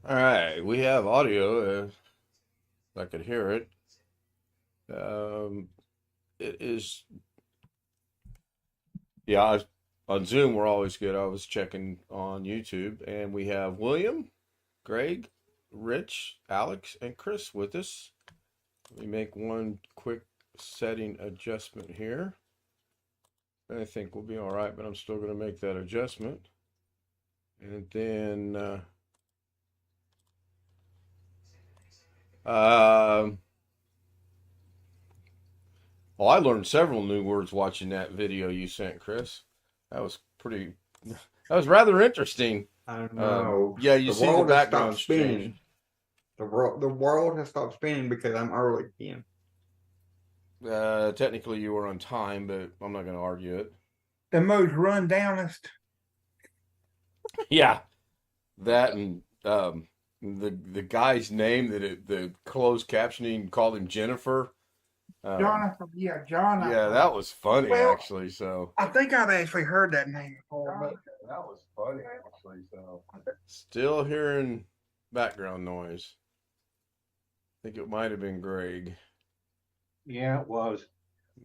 All right, we have audio. I could hear it. Um, it is, yeah, on Zoom, we're always good. I was checking on YouTube, and we have William, Greg, Rich, Alex, and Chris with us. Let me make one quick setting adjustment here. I think we'll be all right, but I'm still going to make that adjustment. And then, um, well, I learned several new words watching that video you sent, Chris. That was pretty, that was rather interesting. I know. Yeah, you The see the world has stopped background's changed. spinning. The world has stopped spinning because I'm early again. Technically, you were on time, but I'm not going to argue it. The most run downest. Yeah, that and the guy's name the closed captioning called him Jennifer. Jonathan, yeah, Jonathan. Yeah, that was funny actually. So I think I've actually heard that name before, but that was funny actually. So still hearing background noise. I think it might have been Greg. Yeah, it was.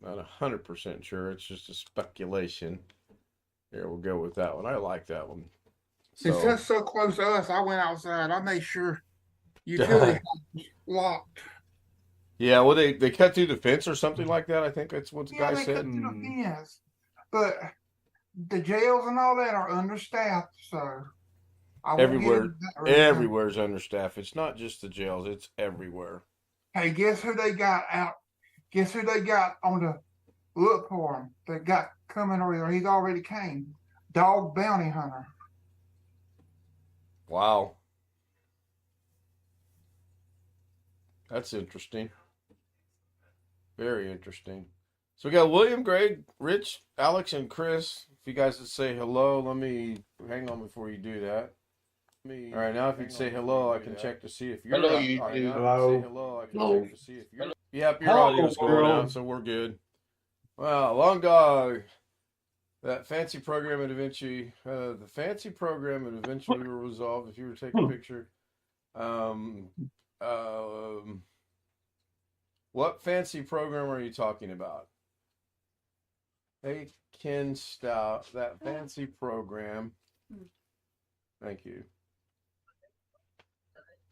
Not 100% sure. It's just a speculation. Here, we'll go with that one. I like that one. since that's so close to us, I went outside. I made sure utility was locked. Yeah, well, they cut through the fence or something like that. I think that's what the Yeah, guy they said. cut through the fence, but the jails and all that are understaffed, so I won't get Everywhere, into that right now. everywhere's understaffed. It's not just the jails; it's everywhere. Hey, guess who they got out? Guess who they got on the look for him? They got coming over. He's already came. Dog bounty hunter. Wow, that's interesting. Very interesting. So we got William, Greg, Rich, Alex, and Chris. If you guys would say hello, let me hang on before you do that. All right, now if you'd say hello, I can check to see if you're Hello, out. you All right, two. now if you Hello. say hello, I can Hello. check to see if you're. Yep, your Hello, audio's going world. out, so we're good. Well, long dog. That fancy program at eventually, the fancy program would eventually will resolve if you were to take a picture. Um, um, what fancy program are you talking about? Hey, Ken Stout, that fancy program. Thank you.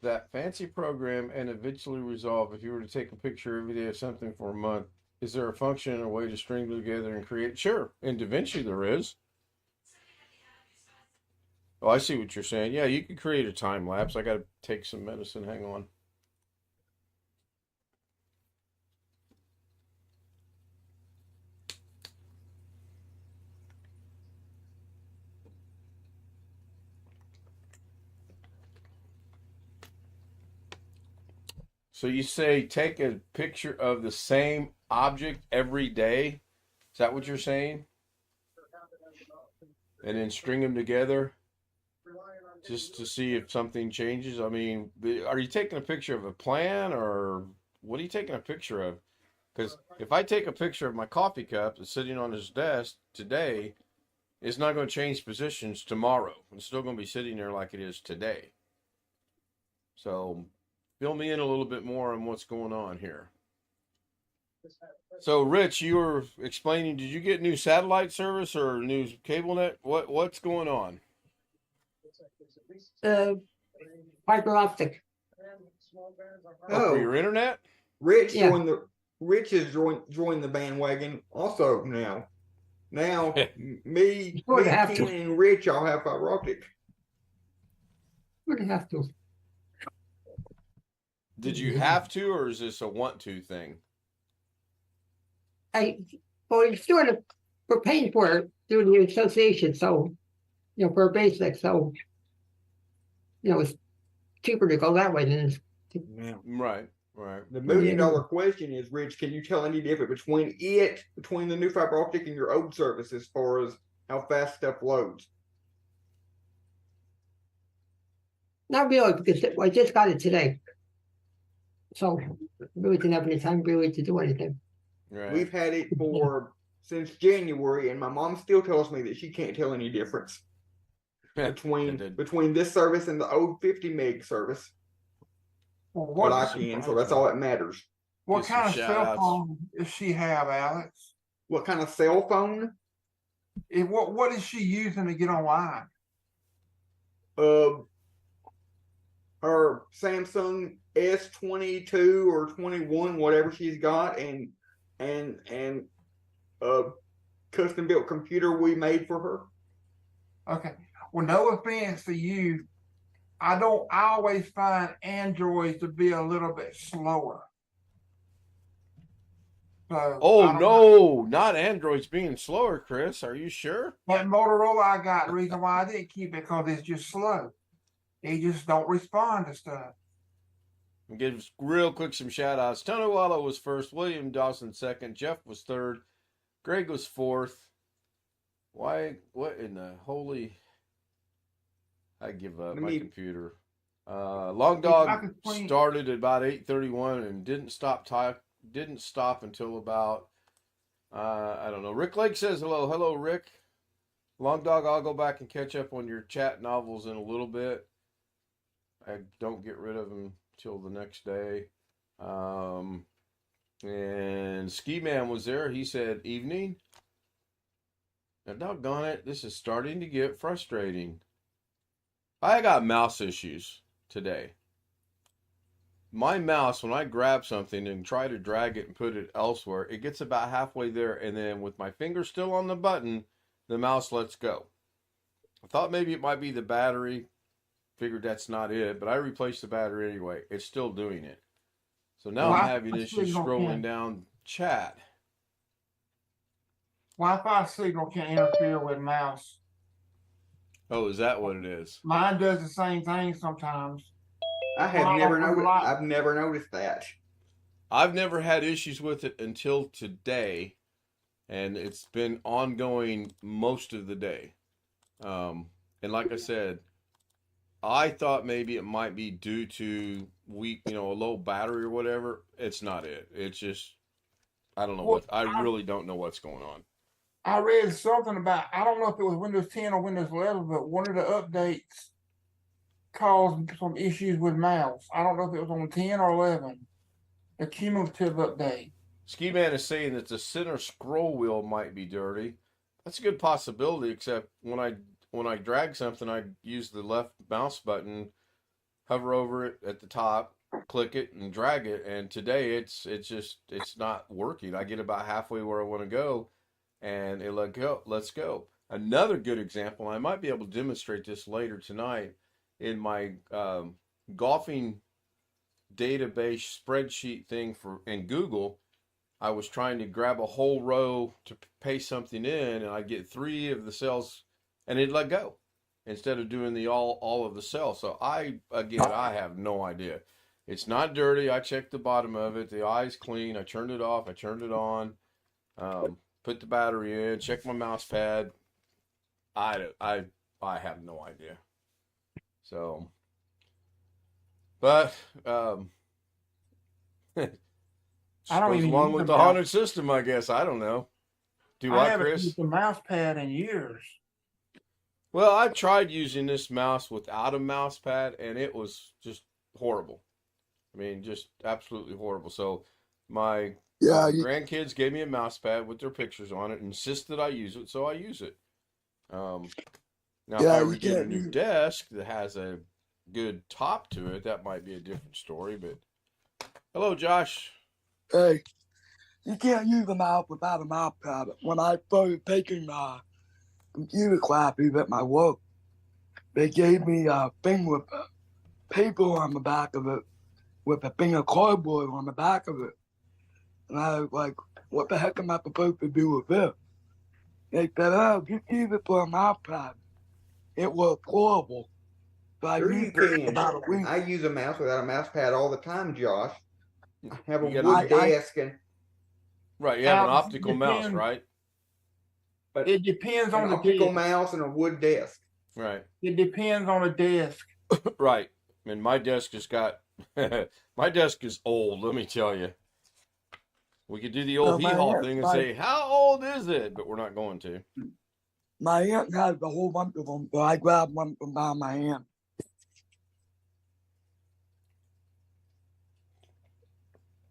That fancy program and eventually resolve if you were to take a picture every day of something for a month. Is there a function or a way to string them together and create? Sure. And DaVinci there is. Oh, I see what you're saying. Yeah, you could create a time lapse. I got to take some medicine. Hang on. So you say take a picture of the same object every day? Is that what you're saying? And then string them together just to see if something changes? I mean, are you taking a picture of a plan or what are you taking a picture of? Because if I take a picture of my coffee cup that's sitting on his desk today, it's not going to change positions tomorrow. It's still going to be sitting there like it is today. So fill me in a little bit more on what's going on here. So, Rich, you were explaining, did you get new satellite service or new cable net? What's going on? Fiber optic. Oh, for your internet? Rich Yeah. Rich has joined the bandwagon also now. Now me, Would have Ken, to. and Rich all have fiber optic. Would have to. Did you have to, or is this a want to thing? We're paying for it through the association, so for basic, so it's cheaper to go that way than Now, Right, right. the $1 million question is, Rich, can you tell any difference between the new fiber optic and your old service as far as how fast stuff loads? not really because I just got it today. So really didn't have any time really to do anything. Right. We've had it since January, and my mom still tells me that she can't tell any difference. between did. between this service and the old 50 meg service Well, that what, I can. So that's all that matters. what Get some kind of shout cell outs. phone does she have, Alex? What kind of cell phone? What is she using to get online? Uh, her Samsung S22 or 21, whatever she's got, and a custom built computer we made for her. Okay. Well, no offense to you. I always find Androids to be a little bit slower. So Oh I don't know. no, not Androids being slower, Chris. Are you sure? That Motorola I got, the reason why I didn't keep it because it's just slow. They just don't respond to stuff. And give real quick some shout outs. Tony Wallow was first, William Dawson second, Jeff was third, Greg was fourth. Why? What in the holy? I give up my computer. Long Dog started at about 8:31 and didn't stop until about I don't know. Rick Lake says hello. Hello, Rick. Long Dog, I'll go back and catch up on your chat novels in a little bit. I don't get rid of them till the next day. And Ski Man was there. He said evening. Now, doggone it, this is starting to get frustrating. I got mouse issues today. My mouse, when I grab something and try to drag it and put it elsewhere, it gets about halfway there, and then with my finger still on the button, the mouse lets go. I thought maybe it might be the battery. Figured that's not it, but I replaced the battery anyway. It's still doing it. So now I'm having issues scrolling down chat. Wi-Fi signal can interfere with mouse. Oh, is that what it is? Mine does the same thing sometimes. I've never noticed that. I've never had issues with it until today, and it's been ongoing most of the day. And like I said, I thought maybe it might be due to a low battery or whatever. It's not it. It's just, I don't know I really don't know what's going on. I read something about, I don't know if it was Windows 10 or Windows 11, but one of the updates caused some issues with mouse. I don't know if it was on 10 or 11. A cumulative update. Ski Man is saying that the center scroll wheel might be dirty. That's a good possibility, except when I drag something, I use the left mouse button, hover over it at the top, click it, and drag it. And today it's not working. I get about halfway where I want to go, and it let's go. Another good example, I might be able to demonstrate this later tonight in my golfing database spreadsheet thing in Google. I was trying to grab a whole row to paste something in, and I get 3 of the cells, and it let go instead of doing the all of the cells. So I have no idea. It's not dirty. I checked the bottom of it. The eye's clean. I turned it off. I turned it on. Put the battery in. Checked my mouse pad. I have no idea. So, but I don't goes even along use with the the mouse. haunted system, I guess. I don't know. I haven't Chris? used the mouse pad in years. Well, I've tried using this mouse without a mouse pad, and it was just horrible. I mean, just absolutely horrible. So my grandkids gave me a mouse pad with their pictures on it, and insisted I use it, so I use it. Now, if I were to get a new desk that has a good top to it, that might be a different story. But hello, Josh. Hey, you can't use a mouse without a mouse pad. When I started taking computer classes at my work, they gave me a thing with paper on the back of it, with a thing of cardboard on the back of it. And I was like, what the heck am I supposed to do with this? They said, oh, just use it for a mouse pad. It was horrible. So I Sure you used it can. about a week. I use a mouse without a mouse pad all the time, Josh. I have a You wood desk and Right, you have an Alex, optical mouse, right? but It depends on an the optical desk. mouse and a wood desk. Right, It depends on the desk. right. And my desk has got, my desk is old, let me tell you. We could do the old hee-haw thing and say, how old is it? But we're not going to. My aunt has a whole bunch of them, so I grabbed one from behind my aunt.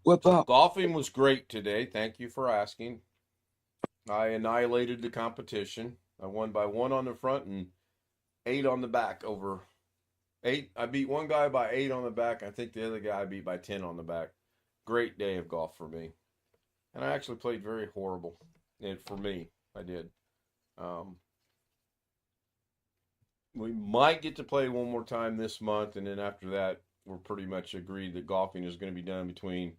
What's up? Golfing was great today. Thank you for asking. I annihilated the competition. I won by 1 on the front and 8 on the back over 8. I beat one guy by 8 on the back. I think the other guy I beat by 10 on the back. Great day of golf for me. And I actually played very horrible. And for me, I did. We might get to play one more time this month, and then after that, we're pretty much agreed that golfing is going to be done between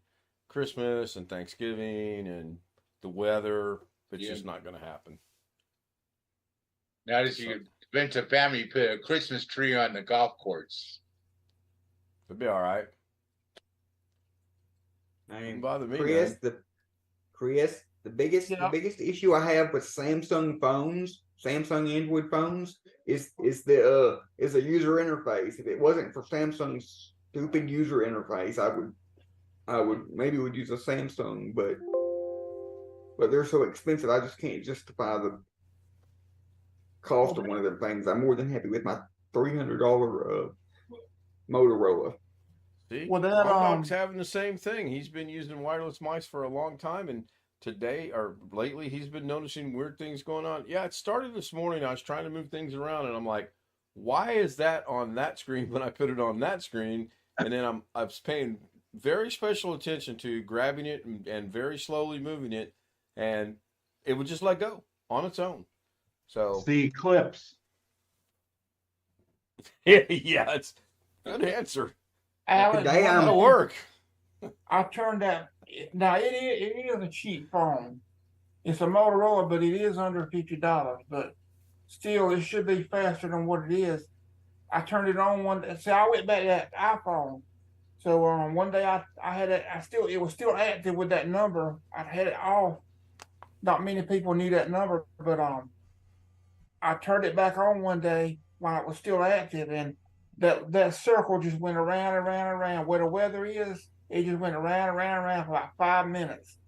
Christmas and Thanksgiving and the weather. It's Yeah. just not going to happen. Now that you convince a family to put a Christmas tree on the golf course. It'll be all right. And Doesn't bother me, Chris, man. the biggest issue I have with Samsung phones, Samsung Android phones, is the user interface. If it wasn't for Samsung's stupid user interface, I would use a Samsung, but they're so expensive, I just can't justify the cost of one of their things. I'm more than happy with my $300 Motorola. See, Well, that, my dog's having the same thing. He's been using wireless mice for a long time, and today or lately he's been noticing weird things going on. Yeah, it started this morning. I was trying to move things around, and I'm like, why is that on that screen when I put it on that screen? And then I was paying very special attention to grabbing it and very slowly moving it, and it would just let go on its own. So The eclipse. yeah, it's good answer. Alex, Today one I'm- That'll day work. I turned that. Now it is a cheap phone. It's a Motorola, but it is under $50. But still, it should be faster than what it is. I turned it on one day. See, I went back to that iPhone. So one day I had it. It was still active with that number. I had it off. Not many people knew that number, but I turned it back on one day while it was still active, and that circle just went around and around and around. Where the weather is, it just went around and around and around for like 5 minutes.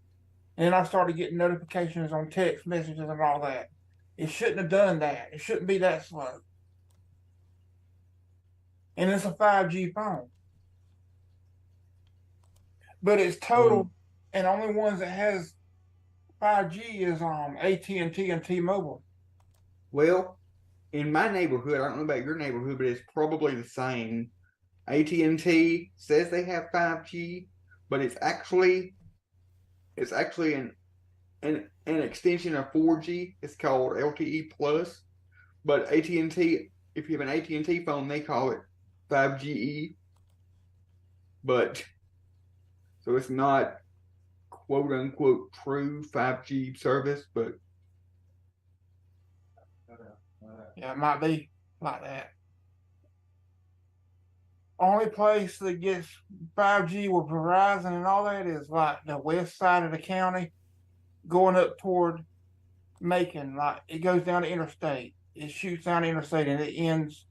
And then I started getting notifications on text messages and all that. It shouldn't have done that. It shouldn't be that slow. And it's a 5G phone. But it's total, and only ones that has 5G is AT&T and T-Mobile. Well, in my neighborhood, I don't know about your neighborhood, but it's probably the same. AT&T says they have 5G, but it's actually an extension of 4G. It's called LTE Plus. But AT&T, if you have an AT&T phone, they call it 5GE. But so it's not quote unquote true 5G service, but Yeah, it might be like that. Only place that gets 5G with Verizon and all that is like the west side of the county, going up toward Macon. Like it goes down the interstate. It shoots down the interstate and it ends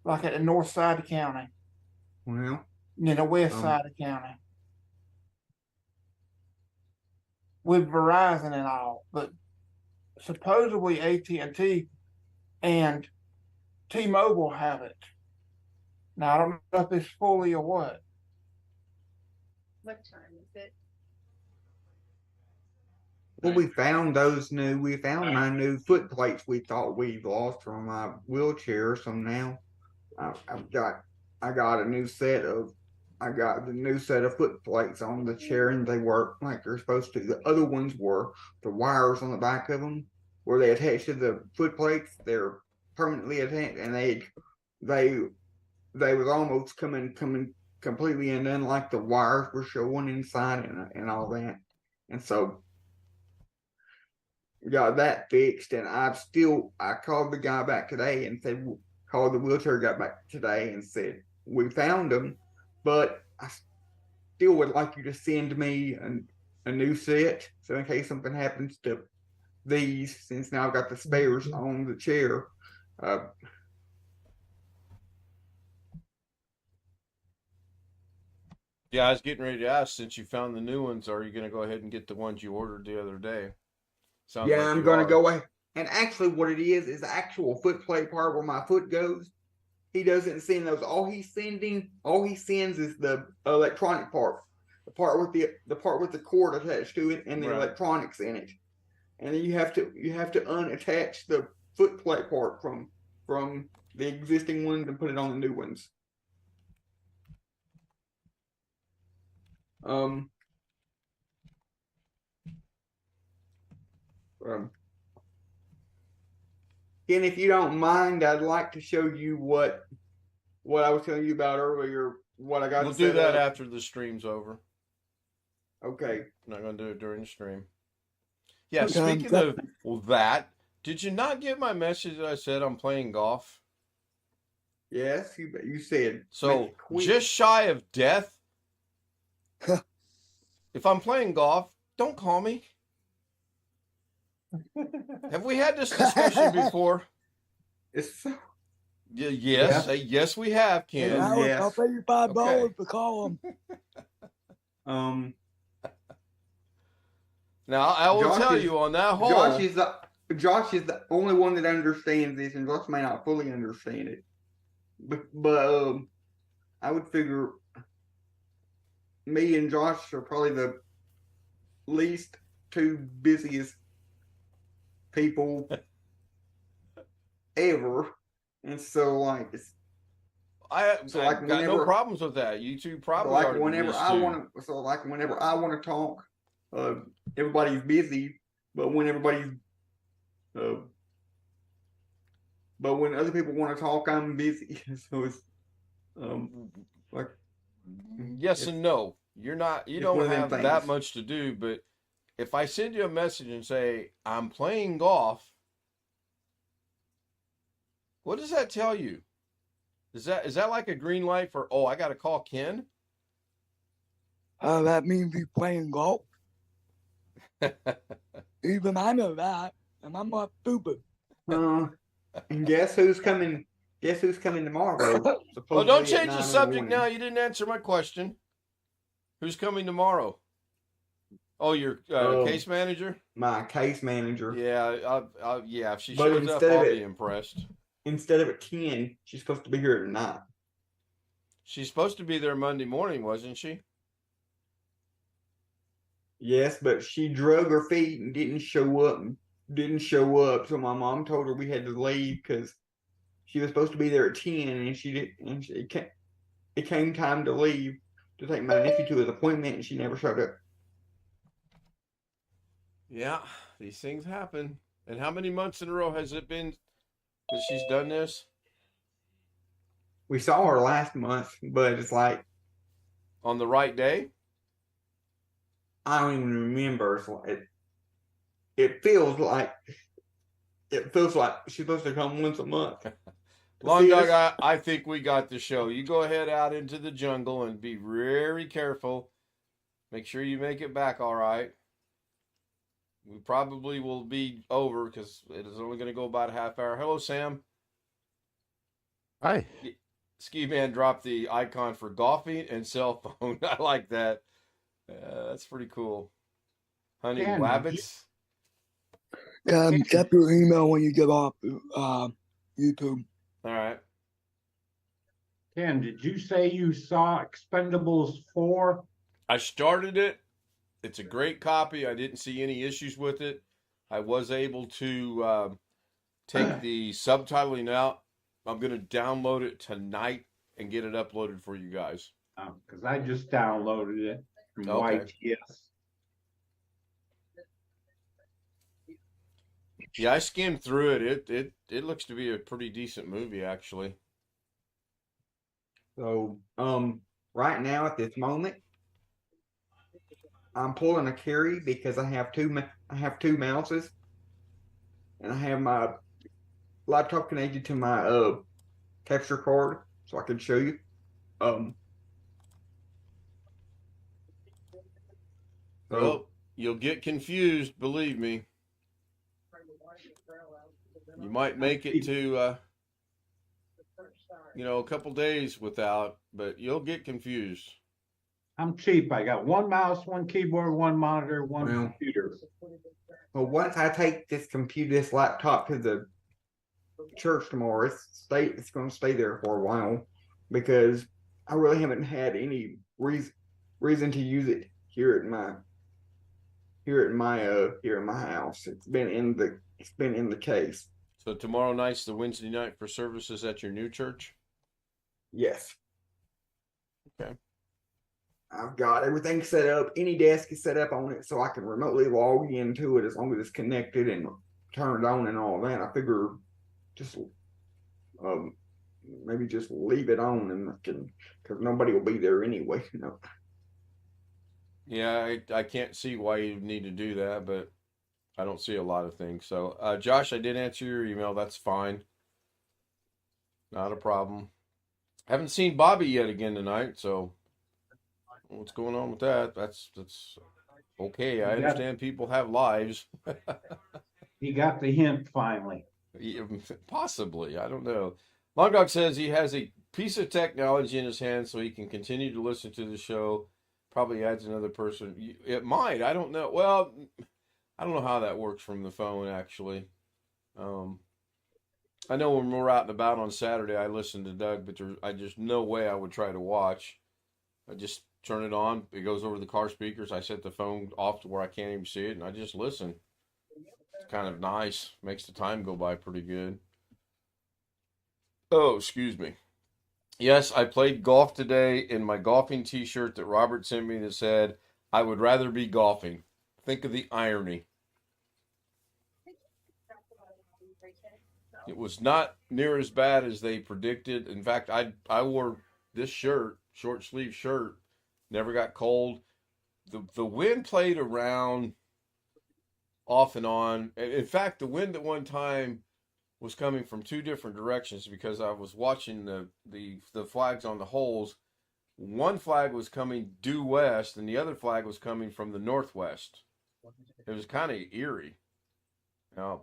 like at the north side of the county, well, and then the west side of the county. With Verizon and all, but supposedly AT&T and T-Mobile have it. Now I don't know if it's fully or what. What time is it? well, we found my new foot plates we thought we lost from my wheelchair. So now I got the new set of foot plates on the chair, and they work like they're supposed to. The other ones were the wires on the back of them where they attach to the foot plates. They're permanently attached, and they was almost coming completely undone, like the wires were showing inside and all that. And so got that fixed, and I called the guy back today and said, called the wheelchair guy back today and said, we found them, but I still would like you to send me a new set, so in case something happens to these, since now I've got the spares on the chair. Yeah, I was getting ready to ask, since you found the new ones, are you going to go ahead and get the ones you ordered the other day? Sounds Yeah, like I'm you gonna are. go ahead. And actually, what it is the actual foot plate part where my foot goes. He doesn't send those. All he sends is the electronic part, the part with the cord attached to it and the Right. electronics in it. And then you have to unattach the foot plate part from the existing ones and put it on the new ones. Ken, if you don't mind, I'd like to show you what I was telling you about earlier. What I got. We'll do that after the stream's over. Okay. I'm not gonna do it during the stream. Yeah, Okay, speaking of that, did you not get my message that I said I'm playing golf? Yes, you said. So just shy of death. If I'm playing golf, don't call me. Have we had this discussion before? It's Yes, yes, we have, Hey, Ken. Alex, Yes. I'll pay you $5 Okay. to call him. Now I will Josh tell is- you on that hole. Josh is the only one that understands this, and Josh may not fully understand it. But I would figure me and Josh are probably the least two busiest people ever, and so like it's I so like got no whenever- problems with that. You two probably like are whenever this I too. want to. So like whenever I want to talk, everybody's busy. But when everybody's but when other people want to talk, I'm busy. So it's like Yes and no. You're not. You it's don't one of them have that things. much to do. But if I send you a message and say I'm playing golf, what does that tell you? Is that like a green light for? Oh, I got to call Ken. That means you're playing golf. Even I know that, and I'm not stupid. And guess who's coming? Guess who's coming tomorrow? Oh, Supposedly don't at change 9 the in subject morning. now. You didn't answer my question. Who's coming tomorrow? Oh, your case manager. My case manager. Yeah, yeah. If she But shows up, instead of I'll it- be impressed. Instead of at 10, she's supposed to be here at 9. She's supposed to be there Monday morning, wasn't she? Yes, but she drug her feet and didn't show up. So my mom told her we had to leave because she was supposed to be there at 10, and she did. And it came time to leave to take my nephew to his appointment, and she never showed up. Yeah, these things happen. And how many months in a row has it been that she's done this? We saw her last month, but it's like On the right day? I don't even remember. It's like, it feels like she's supposed to come once a month. Long See, Dog, that's- I think we got the show. You go ahead out into the jungle and be very careful. Make sure you make it back all right. We probably will be over because it is only going to go about a half hour. Hello, Sam. Hi. Ski Man dropped the icon for golfing and cell phone. I like that. That's pretty cool. Honey Ken, Wabbits. Check your email when you get off YouTube. All right. Ken, did you say you saw Expendables 4? I started it. It's a great copy. I didn't see any issues with it. I was able to take the subtitling out. I'm going to download it tonight and get it uploaded for you guys. Because I just downloaded it from Okay. YTS. Yeah, I skimmed through it. It looks to be a pretty decent movie, actually. So, right now at this moment, I'm pulling a carry because I have two mouses, and I have my laptop connected to my capture card, so I can show you. Well, you'll get confused, believe me. You might make it to a couple days without, but you'll get confused. I'm cheap. I got one mouse, one keyboard, one monitor, one Well, computer. Well, once I take this laptop to the church tomorrow, it's going to stay there for a while because I really haven't had any reason to use it here at my house. It's been in the case. So tomorrow night's the Wednesday night for services at your new church? Yes. Okay. I've got everything set up. Any desk is set up on it, so I can remotely log into it as long as it's connected and turned on and all that. I figure just maybe just leave it on and because nobody will be there anyway. Yeah, I can't see why you need to do that, but I don't see a lot of things. So, Josh, I did answer your email. That's fine. Not a problem. Haven't seen Bobby yet again tonight, so what's going on with that? That's okay. I understand people have lives. He got the hint finally. Possibly. I don't know. Long Dog says he has a piece of technology in his hand so he can continue to listen to the show. Probably adds another person. It might. I don't know. Well, I don't know how that works from the phone, actually. I know when we're out and about on Saturday, I listen to Doug, but I just no way I would try to watch. I just turn it on. It goes over the car speakers. I set the phone off to where I can't even see it, and I just listen. It's kind of nice. Makes the time go by pretty good. Oh, excuse me. Yes, I played golf today in my golfing t-shirt that Robert sent me that said, I would rather be golfing. Think of the irony. It was not near as bad as they predicted. In fact, I wore this shirt, short sleeve shirt, never got cold. The wind played around off and on. In fact, the wind at one time was coming from two different directions because I was watching the flags on the holes. One flag was coming due west and the other flag was coming from the northwest. It was kind of eerie. Now,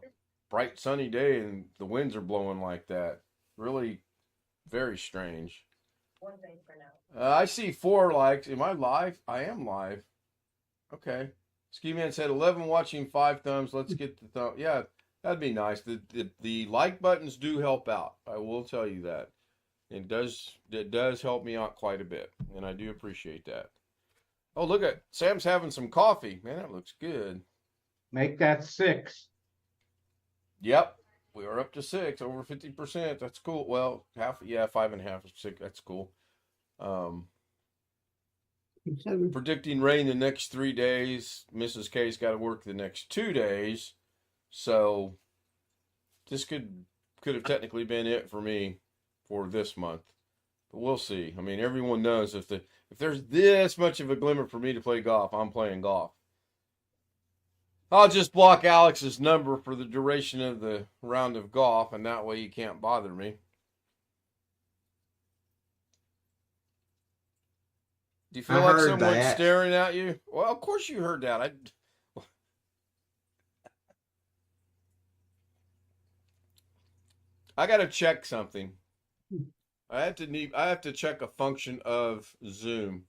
bright sunny day and the winds are blowing like that. Really very strange. One thing for now. I see 4 likes. Am I live? I am live. Okay. Ski Man said 11 watching, 5 thumbs. Let's get the thumb. Yeah, that'd be nice. The like buttons do help out. I will tell you that. It does help me out quite a bit, and I do appreciate that. Oh, look at Sam's having some coffee. Man, that looks good. Make that 6. Yep, we are up to 6, over 50%. That's cool. Well, 5.5, 6. That's cool. Predicting rain the next 3 days. Mrs. K's got to work the next 2 days, so this could have technically been it for me for this month, but we'll see. I mean, everyone knows if there's this much of a glimmer for me to play golf, I'm playing golf. I'll just block Alex's number for the duration of the round of golf, and that way he can't bother me. Do you feel like someone's staring at you? Well, of course you heard that. I got to check something. I have to check a function of Zoom.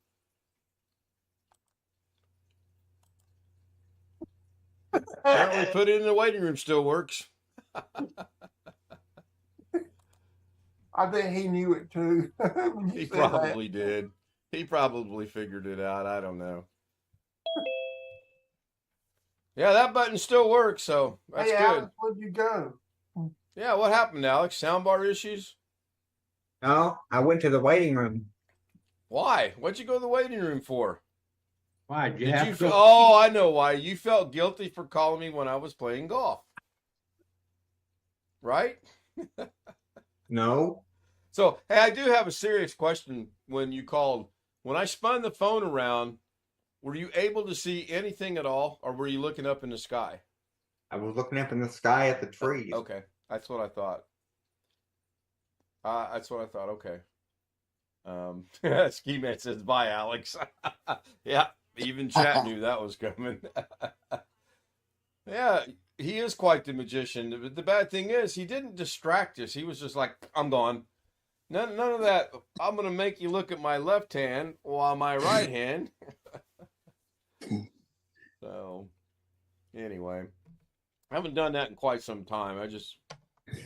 Apparently, put it in the waiting room still works. I think he knew it too. He probably did. He probably figured it out. I don't know. Yeah, that button still works, so that's good. Alex, where'd you go? Yeah, what happened, Alex? Soundbar issues? No, I went to the waiting room. Why? What'd you go to the waiting room for? Why? Oh, I know why. You felt guilty for calling me when I was playing golf. Right? No. So, hey, I do have a serious question when you called. When I spun the phone around, were you able to see anything at all, or were you looking up in the sky? I was looking up in the sky at the trees. Okay, that's what I thought. Okay. Ski Man says, bye, Alex. Yeah, even chat knew that was coming. Yeah, he is quite the magician. But the bad thing is, he didn't distract us. He was just like, I'm gone. None of that. I'm going to make you look at my left hand while my right hand. So, anyway. I haven't done that in quite some time. I just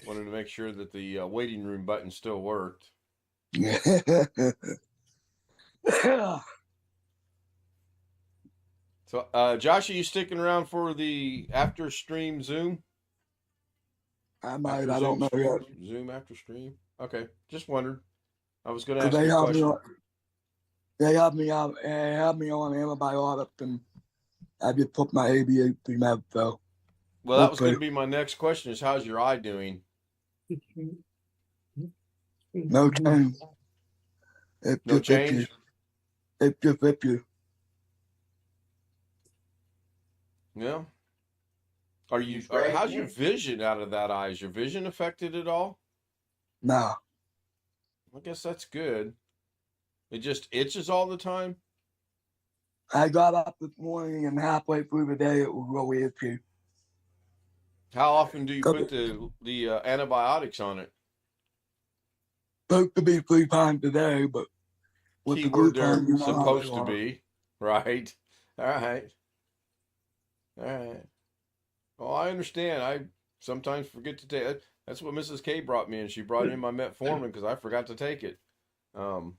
wanted to make sure that the waiting room button still worked. So, Josh, are you sticking around for the after stream Zoom? I might. After I don't know stream? yet. Zoom after stream. Okay, just wondered. I was going to 'Cause ask they you a have me question. on. They have me on. They have me on antibiotics, and I just put my ADHD med. So Well, that was going to okay. be my next question: is how's your eye doing? No change. It No just hit you. change. It just hit you. Yeah. Are you? scratching How's your it? vision out of that eye? Is your vision affected at all? Nah. I guess that's good. It just itches all the time. I got up this morning and halfway through the day it was really itchy. How often do you put Couple- the antibiotics on it? Supposed to be 3 times a day, but with the Keyword there, glucose, you know how they supposed to are. be, right? All right, all right. Well, I understand. I sometimes forget to take it. That's what Mrs. K brought me, and she brought in my metformin because I forgot to take it. I'm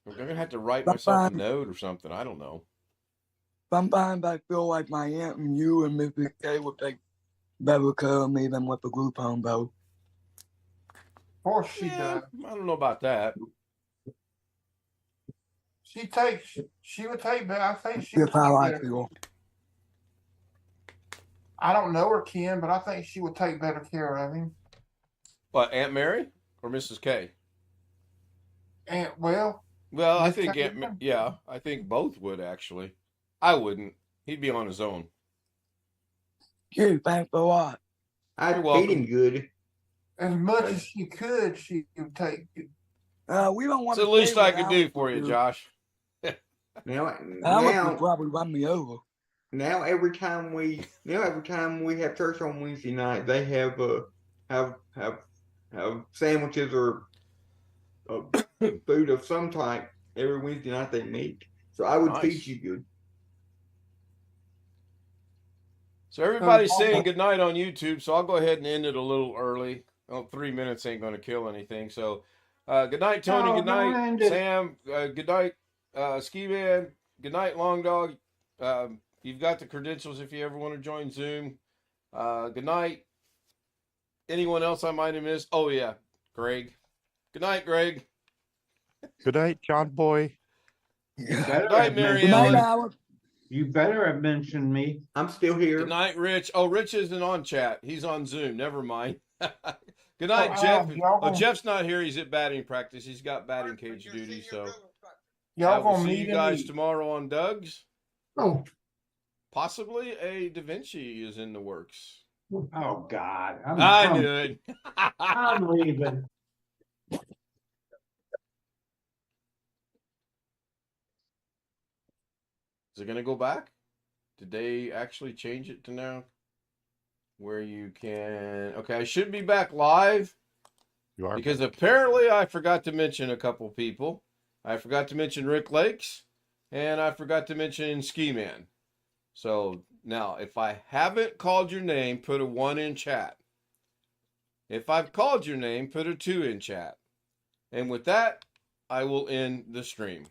gonna have to write myself a Sometimes, note or something. I don't know. sometimes I feel like my aunt and you and Mrs. K would take better care of me than with the glucose, though. Of course she Yeah, does. I don't know about that. She would take better. I think she would Just how take I better. feel. I don't know her, Ken, but I think she would take better care of him. What, Aunt Mary or Mrs. K? And well, Well, I Miss think K- yeah, I think both would actually. I wouldn't. He'd be on his own. Gee, thanks a lot. I You're feed welcome. him good. as much as she could, she would take. We don't want It's to the least stay I could do without for you, you. Josh. Now, Alex would now, probably run me over. now every time we have church on Wednesday night, they have sandwiches or food of some type every Wednesday night they meet. So I would feed Nice. you good. So everybody's saying goodnight on YouTube, so I'll go ahead and end it a little early. Oh, 3 minutes ain't going to kill anything. So good night, Tony. No, Good don't night, end it. Sam. Good night, Ski Man. Good night, Long Dog. You've got the credentials if you ever want to join Zoom. Good night. Anyone else I might have missed? Oh, yeah, Greg. Good night, Greg. Good night, John Boy. You Good better night, have Mary Good night, Ellen. Alex. You better have mentioned me. I'm still here. Good night, Rich. Oh, Rich isn't on chat. He's on Zoom. Never mind. Good night, Jeff. Oh, Jeff's not here. He's at batting practice. He's got batting cage duty. So Y'all we'll gonna see meet you guys in tomorrow on Doug's. Oh, Possibly a Da Vinci is in the works. Oh God, I knew it. I'm leaving. Is it going to go back? Did they actually change it to now where you can? Okay, I should be back live You are because apparently I forgot to mention a couple people. I forgot to mention Rick Lakes and I forgot to mention Ski Man. So now, if I haven't called your name, put a 1 in chat. If I've called your name, put a 2 in chat. And with that, I will end the stream.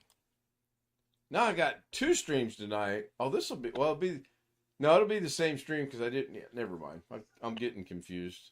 Now I got 2 streams tonight. Oh, this will be, well, it'll be the same stream because I didn't, yeah, never mind. I'm getting confused.